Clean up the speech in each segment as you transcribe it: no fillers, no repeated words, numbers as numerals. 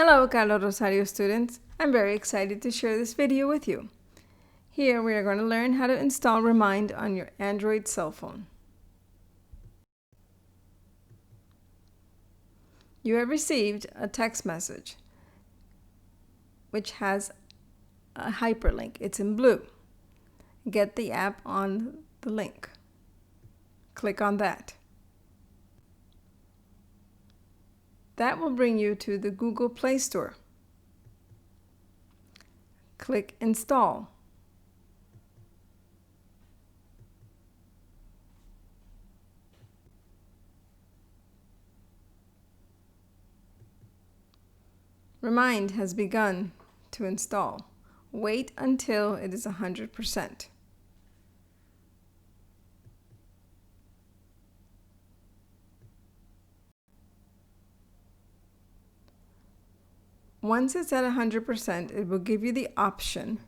Hello, Carlos Rosario students. I'm very excited to share this video with you. Here we are going to learn how to install Remind on your Android cell phone. You have received a text message which has a hyperlink. It's in blue. Get the app on the link. Click on that. That will bring you to the Google Play Store. Click Install. Remind has begun to install. Wait until it is 100%. Once it's at 100%, it will give you the option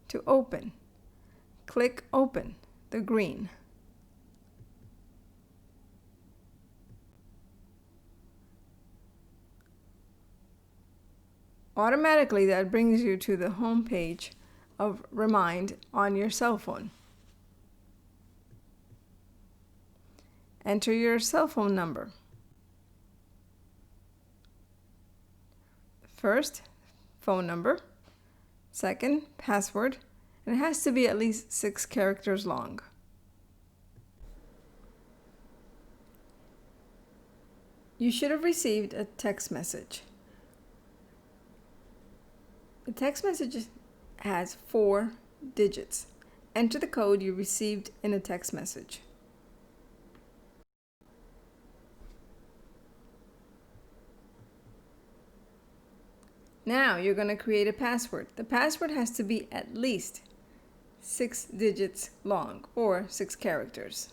to open. Click Open, the green. Automatically, that brings you to the home page of Remind on your cell phone. Enter your cell phone number. First, phone number. Second, password. And it has to be at least 6 characters long. You should have received a text message. The text message has 4 digits. Enter the code you received in a text message. Now you're going to create a password. The password has to be at least 6 digits long, or 6 characters.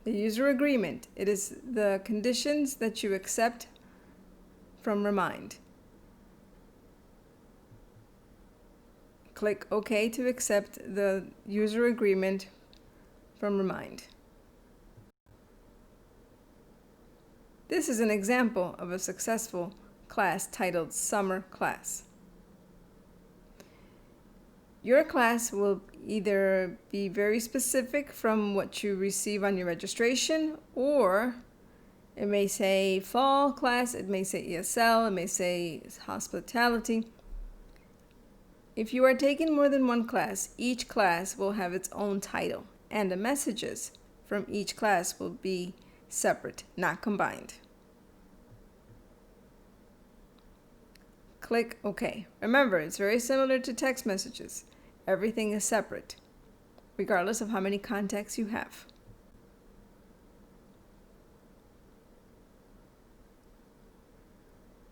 The user agreement. It is the conditions that you accept from Remind. Click OK to accept the user agreement from Remind. This is an example of a successful class titled Summer Class. Your class will either be very specific from what you receive on your registration, or it may say Fall Class, it may say ESL, it may say Hospitality. If you are taking more than one class, each class will have its own title, and the messages from each class will be separate, not combined. Click OK. Remember, it's very similar to text messages. Everything is separate, regardless of how many contacts you have.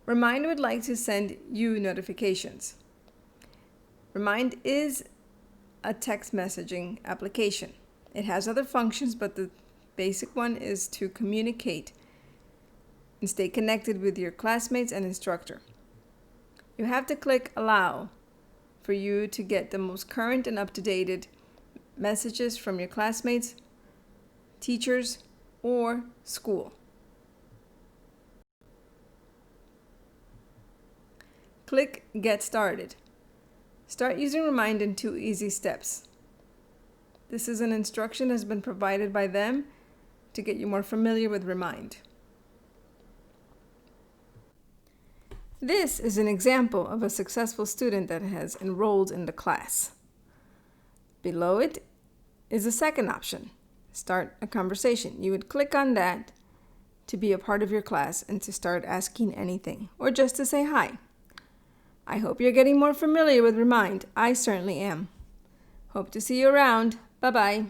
Remind would like to send you notifications. Remind is a text messaging application. It has other functions, but the basic one is to communicate and stay connected with your classmates and instructor. You have to click Allow for you to get the most current and up-to-date messages from your classmates, teachers, or school. Click Get Started. Start using Remind in 2 easy steps. This is an instruction that has been provided by them to get you more familiar with Remind. This is an example of a successful student that has enrolled in the class. Below it is a second option, Start a Conversation. You would click on that to be a part of your class and to start asking anything, or just to say hi. I hope you're getting more familiar with Remind. I certainly am. Hope to see you around. Bye-bye.